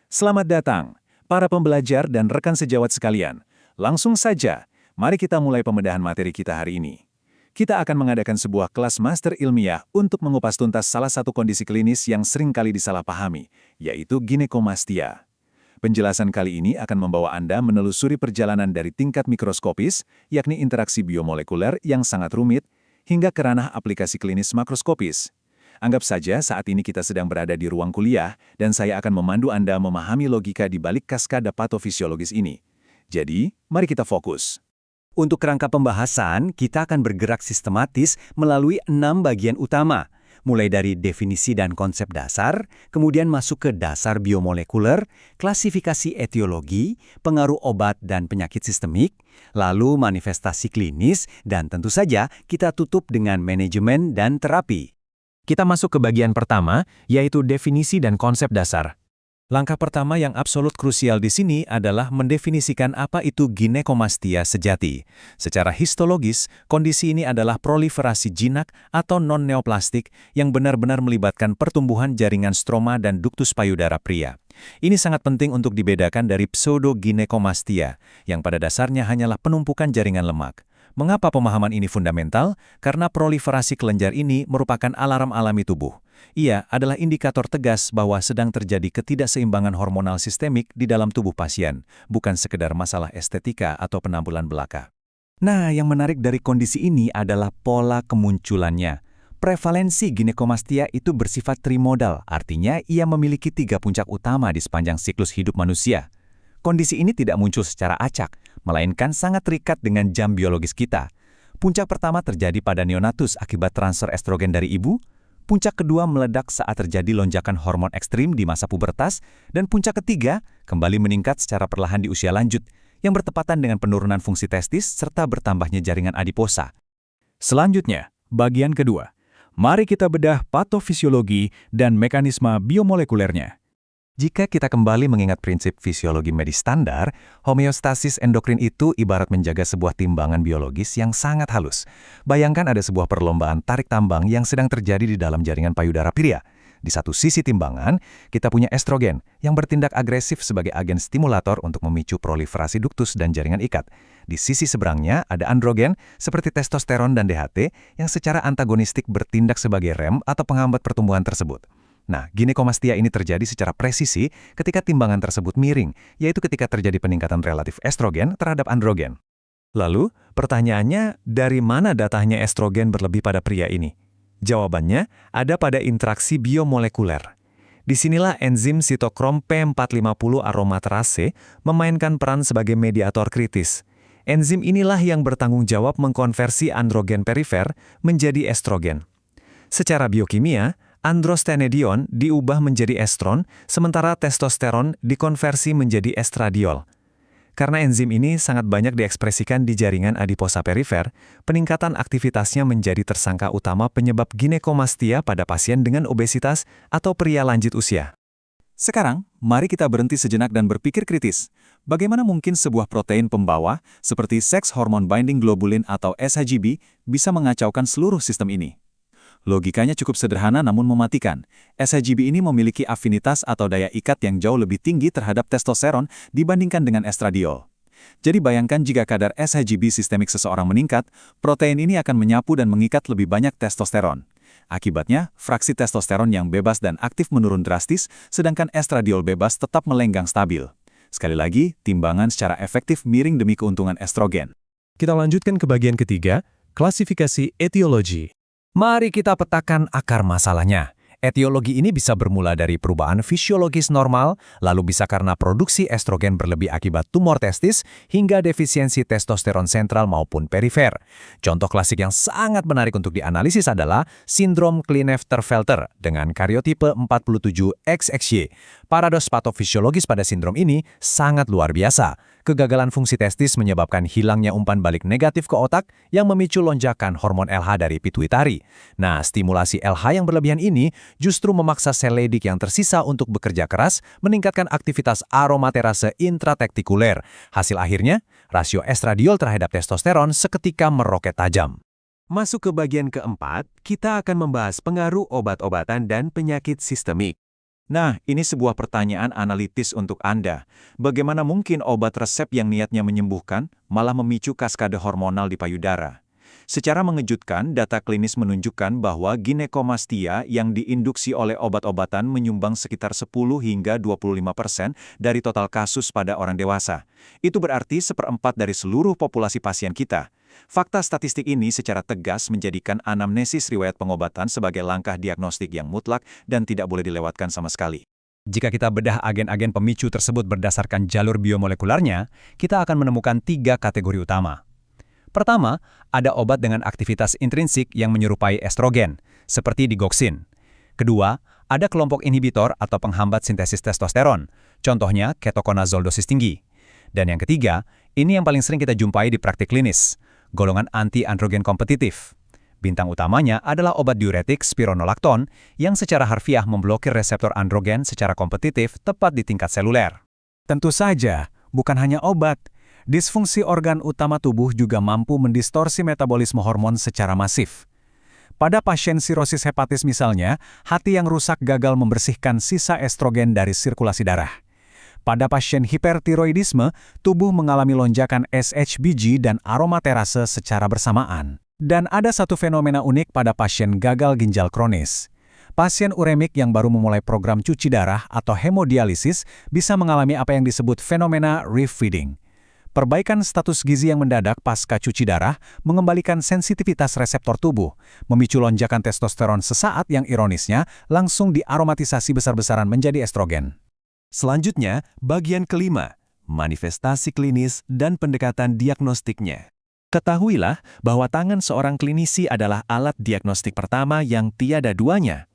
Selamat datang, para pembelajar dan rekan sejawat sekalian. Langsung saja, mari kita mulai pembedahan materi kita hari ini. Kita akan mengadakan sebuah kelas master ilmiah untuk mengupas tuntas salah satu kondisi klinis yang sering kali disalahpahami, yaitu ginekomastia. Penjelasan kali ini akan membawa Anda menelusuri perjalanan dari tingkat mikroskopis, yakni interaksi biomolekuler yang sangat rumit, hingga ke ranah aplikasi klinis makroskopis. Anggap saja saat ini kita sedang berada di ruang kuliah, dan saya akan memandu Anda memahami logika di balik kaskada patofisiologis ini. Jadi, mari kita fokus. Untuk kerangka pembahasan, kita akan bergerak sistematis melalui 6 bagian utama, mulai dari definisi dan konsep dasar, kemudian masuk ke dasar biomolekuler, klasifikasi etiologi, pengaruh obat dan penyakit sistemik, lalu manifestasi klinis, dan tentu saja kita tutup dengan manajemen dan terapi. Kita masuk ke bagian pertama, yaitu definisi dan konsep dasar. Langkah pertama yang absolut krusial di sini adalah mendefinisikan apa itu ginekomastia sejati. Secara histologis, kondisi ini adalah proliferasi jinak atau non-neoplastik yang benar-benar melibatkan pertumbuhan jaringan stroma dan duktus payudara pria. Ini sangat penting untuk dibedakan dari pseudoginekomastia, yang pada dasarnya hanyalah penumpukan jaringan lemak. Mengapa pemahaman ini fundamental? Karena proliferasi kelenjar ini merupakan alarm alami tubuh. Ia adalah indikator tegas bahwa sedang terjadi ketidakseimbangan hormonal sistemik di dalam tubuh pasien, bukan sekedar masalah estetika atau penampilan belaka. Nah, yang menarik dari kondisi ini adalah pola kemunculannya. Prevalensi ginekomastia itu bersifat trimodal, artinya ia memiliki 3 puncak utama di sepanjang siklus hidup manusia. Kondisi ini tidak muncul secara acak, melainkan sangat terikat dengan jam biologis kita. Puncak pertama terjadi pada neonatus akibat transfer estrogen dari ibu, puncak kedua meledak saat terjadi lonjakan hormon ekstrim di masa pubertas, dan puncak ketiga kembali meningkat secara perlahan di usia lanjut, yang bertepatan dengan penurunan fungsi testis serta bertambahnya jaringan adiposa. Selanjutnya, bagian kedua. Mari kita bedah patofisiologi dan mekanisme biomolekulernya. Jika kita kembali mengingat prinsip fisiologi medis standar, homeostasis endokrin itu ibarat menjaga sebuah timbangan biologis yang sangat halus. Bayangkan ada sebuah perlombaan tarik tambang yang sedang terjadi di dalam jaringan payudara pria. Di satu sisi timbangan, kita punya estrogen yang bertindak agresif sebagai agen stimulator untuk memicu proliferasi duktus dan jaringan ikat. Di sisi seberangnya ada androgen seperti testosteron dan DHT yang secara antagonistik bertindak sebagai rem atau penghambat pertumbuhan tersebut. Nah, ginekomastia ini terjadi secara presisi ketika timbangan tersebut miring, yaitu ketika terjadi peningkatan relatif estrogen terhadap androgen. Lalu, pertanyaannya, dari mana datanya estrogen berlebih pada pria ini? Jawabannya ada pada interaksi biomolekuler. Disinilah enzim sitokrom P450 aromatase memainkan peran sebagai mediator kritis. Enzim inilah yang bertanggung jawab mengkonversi androgen perifer menjadi estrogen. Secara biokimia, androstenedion diubah menjadi estron, sementara testosteron dikonversi menjadi estradiol. Karena enzim ini sangat banyak diekspresikan di jaringan adiposa perifer, peningkatan aktivitasnya menjadi tersangka utama penyebab ginekomastia pada pasien dengan obesitas atau pria lanjut usia. Sekarang, mari kita berhenti sejenak dan berpikir kritis. Bagaimana mungkin sebuah protein pembawa, seperti sex hormone binding globulin atau SHGB, bisa mengacaukan seluruh sistem ini? Logikanya cukup sederhana namun mematikan. SHGB ini memiliki afinitas atau daya ikat yang jauh lebih tinggi terhadap testosteron dibandingkan dengan estradiol. Jadi bayangkan jika kadar SHGB sistemik seseorang meningkat, protein ini akan menyapu dan mengikat lebih banyak testosteron. Akibatnya, fraksi testosteron yang bebas dan aktif menurun drastis, sedangkan estradiol bebas tetap melenggang stabil. Sekali lagi, timbangan secara efektif miring demi keuntungan estrogen. Kita lanjutkan ke bagian ketiga, klasifikasi etiologi. Mari kita petakan akar masalahnya. Etiologi ini bisa bermula dari perubahan fisiologis normal, lalu bisa karena produksi estrogen berlebih akibat tumor testis, hingga defisiensi testosteron sentral maupun perifer. Contoh klasik yang sangat menarik untuk dianalisis adalah sindrom Klinefelter dengan karyotipe 47XXY. Paradoks patofisiologis pada sindrom ini sangat luar biasa. Kegagalan fungsi testis menyebabkan hilangnya umpan balik negatif ke otak yang memicu lonjakan hormon LH dari pituitari. Nah, stimulasi LH yang berlebihan ini justru memaksa sel Leydig yang tersisa untuk bekerja keras, meningkatkan aktivitas aromaterase intratektikuler. Hasil akhirnya, rasio estradiol terhadap testosteron seketika meroket tajam. Masuk ke bagian keempat, kita akan membahas pengaruh obat-obatan dan penyakit sistemik. Nah, ini sebuah pertanyaan analitis untuk Anda. Bagaimana mungkin obat resep yang niatnya menyembuhkan malah memicu kaskade hormonal di payudara? Secara mengejutkan, data klinis menunjukkan bahwa ginekomastia yang diinduksi oleh obat-obatan menyumbang sekitar 10 hingga 25% dari total kasus pada orang dewasa. Itu berarti seperempat dari seluruh populasi pasien kita. Fakta statistik ini secara tegas menjadikan anamnesis riwayat pengobatan sebagai langkah diagnostik yang mutlak dan tidak boleh dilewatkan sama sekali. Jika kita bedah agen-agen pemicu tersebut berdasarkan jalur biomolekularnya, kita akan menemukan 3 kategori utama. Pertama, ada obat dengan aktivitas intrinsik yang menyerupai estrogen, seperti digoxin. Kedua, ada kelompok inhibitor atau penghambat sintesis testosteron, contohnya ketokonazol dosis tinggi. Dan yang ketiga, ini yang paling sering kita jumpai di praktik klinis, golongan anti-androgen kompetitif. Bintang utamanya adalah obat diuretik spironolakton yang secara harfiah memblokir reseptor androgen secara kompetitif tepat di tingkat seluler. Tentu saja, bukan hanya obat. Disfungsi organ utama tubuh juga mampu mendistorsi metabolisme hormon secara masif. Pada pasien sirosis hepatis misalnya, hati yang rusak gagal membersihkan sisa estrogen dari sirkulasi darah. Pada pasien hipertiroidisme, tubuh mengalami lonjakan SHBG dan aromaterase secara bersamaan. Dan ada satu fenomena unik pada pasien gagal ginjal kronis. Pasien uremik yang baru memulai program cuci darah atau hemodialisis bisa mengalami apa yang disebut fenomena refeeding. Perbaikan status gizi yang mendadak pasca cuci darah mengembalikan sensitivitas reseptor tubuh, memicu lonjakan testosteron sesaat yang ironisnya langsung diaromatisasi besar-besaran menjadi estrogen. Selanjutnya, bagian kelima, manifestasi klinis dan pendekatan diagnostiknya. Ketahuilah bahwa tangan seorang klinisi adalah alat diagnostik pertama yang tiada duanya.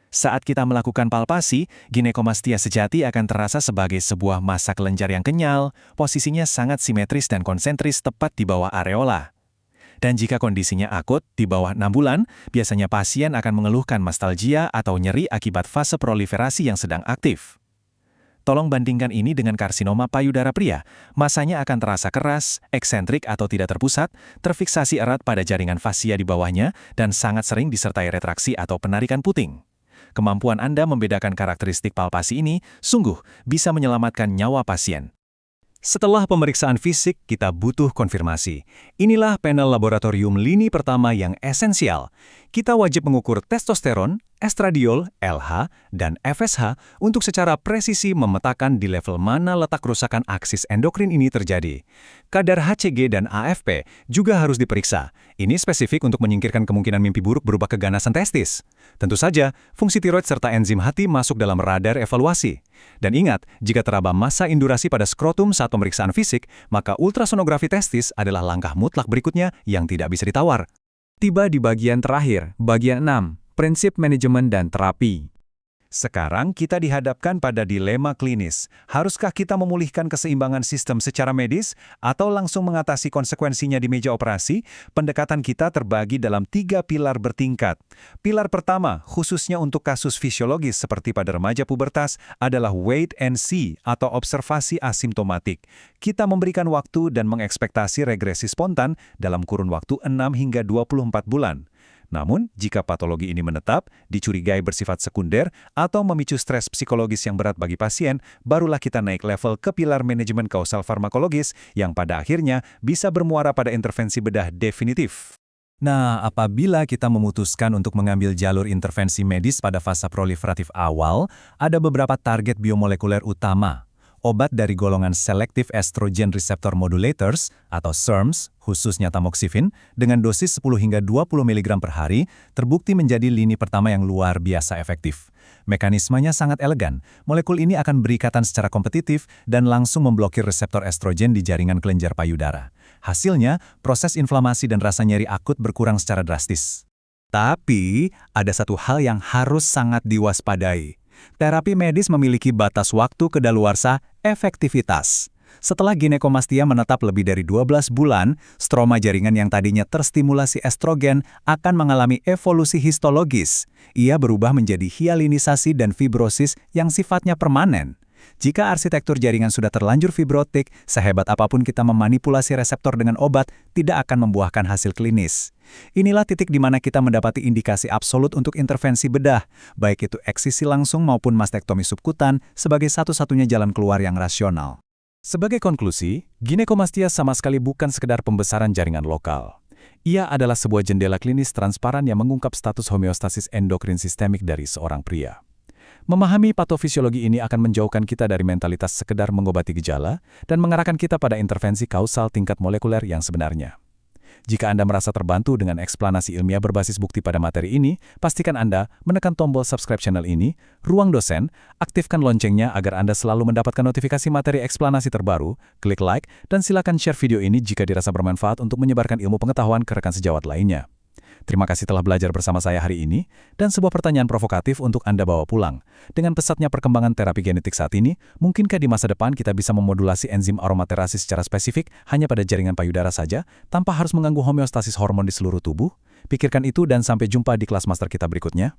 Saat kita melakukan palpasi, ginekomastia sejati akan terasa sebagai sebuah massa kelenjar yang kenyal, posisinya sangat simetris dan konsentris tepat di bawah areola. Dan jika kondisinya akut, di bawah 6 bulan, biasanya pasien akan mengeluhkan mastalgia atau nyeri akibat fase proliferasi yang sedang aktif. Tolong bandingkan ini dengan karsinoma payudara pria. Masanya akan terasa keras, eksentrik atau tidak terpusat, terfiksasi erat pada jaringan fasia di bawahnya, dan sangat sering disertai retraksi atau penarikan puting. Kemampuan Anda membedakan karakteristik palpasi ini sungguh bisa menyelamatkan nyawa pasien. Setelah pemeriksaan fisik, kita butuh konfirmasi. Inilah panel laboratorium lini pertama yang esensial. Kita wajib mengukur testosteron, estradiol, LH, dan FSH untuk secara presisi memetakan di level mana letak kerusakan aksis endokrin ini terjadi. Kadar HCG dan AFP juga harus diperiksa. Ini spesifik untuk menyingkirkan kemungkinan mimpi buruk berupa keganasan testis. Tentu saja, fungsi tiroid serta enzim hati masuk dalam radar evaluasi. Dan ingat, jika teraba massa indurasi pada skrotum saat pemeriksaan fisik, maka ultrasonografi testis adalah langkah mutlak berikutnya yang tidak bisa ditawar. Tiba di bagian terakhir, bagian 6, prinsip manajemen dan terapi. Sekarang kita dihadapkan pada dilema klinis. Haruskah kita memulihkan keseimbangan sistem secara medis atau langsung mengatasi konsekuensinya di meja operasi? Pendekatan kita terbagi dalam 3 pilar bertingkat. Pilar pertama, khususnya untuk kasus fisiologis seperti pada remaja pubertas, adalah wait and see atau observasi asimptomatik. Kita memberikan waktu dan mengekspektasi regresi spontan dalam kurun waktu 6 hingga 24 bulan. Namun, jika patologi ini menetap, dicurigai bersifat sekunder, atau memicu stres psikologis yang berat bagi pasien, barulah kita naik level ke pilar manajemen kausal farmakologis yang pada akhirnya bisa bermuara pada intervensi bedah definitif. Nah, apabila kita memutuskan untuk mengambil jalur intervensi medis pada fase proliferatif awal, ada beberapa target biomolekuler utama. Obat dari golongan Selective Estrogen Receptor Modulators atau SERMs, khususnya tamoxifen, dengan dosis 10 hingga 20 mg per hari, terbukti menjadi lini pertama yang luar biasa efektif. Mekanismenya sangat elegan. Molekul ini akan berikatan secara kompetitif dan langsung memblokir reseptor estrogen di jaringan kelenjar payudara. Hasilnya, proses inflamasi dan rasa nyeri akut berkurang secara drastis. Tapi, ada satu hal yang harus sangat diwaspadai. Terapi medis memiliki batas waktu kedaluarsa efektivitas. Setelah ginekomastia menetap lebih dari 12 bulan, stroma jaringan yang tadinya terstimulasi estrogen akan mengalami evolusi histologis. Ia berubah menjadi hialinisasi dan fibrosis yang sifatnya permanen. Jika arsitektur jaringan sudah terlanjur fibrotik, sehebat apapun kita memanipulasi reseptor dengan obat, tidak akan membuahkan hasil klinis. Inilah titik di mana kita mendapati indikasi absolut untuk intervensi bedah, baik itu eksisi langsung maupun mastektomi subkutan, sebagai satu-satunya jalan keluar yang rasional. Sebagai konklusi, ginekomastia sama sekali bukan sekedar pembesaran jaringan lokal. Ia adalah sebuah jendela klinis transparan yang mengungkap status homeostasis endokrin sistemik dari seorang pria. Memahami patofisiologi ini akan menjauhkan kita dari mentalitas sekedar mengobati gejala dan mengarahkan kita pada intervensi kausal tingkat molekuler yang sebenarnya. Jika Anda merasa terbantu dengan eksplanasi ilmiah berbasis bukti pada materi ini, pastikan Anda menekan tombol subscribe channel ini, Ruang Dosen, aktifkan loncengnya agar Anda selalu mendapatkan notifikasi materi eksplanasi terbaru, klik like, dan silakan share video ini jika dirasa bermanfaat untuk menyebarkan ilmu pengetahuan ke rekan sejawat lainnya. Terima kasih telah belajar bersama saya hari ini, dan sebuah pertanyaan provokatif untuk Anda bawa pulang. Dengan pesatnya perkembangan terapi genetik saat ini, mungkinkah di masa depan kita bisa memodulasi enzim aromaterasis secara spesifik hanya pada jaringan payudara saja, tanpa harus mengganggu homeostasis hormon di seluruh tubuh? Pikirkan itu dan sampai jumpa di kelas master kita berikutnya.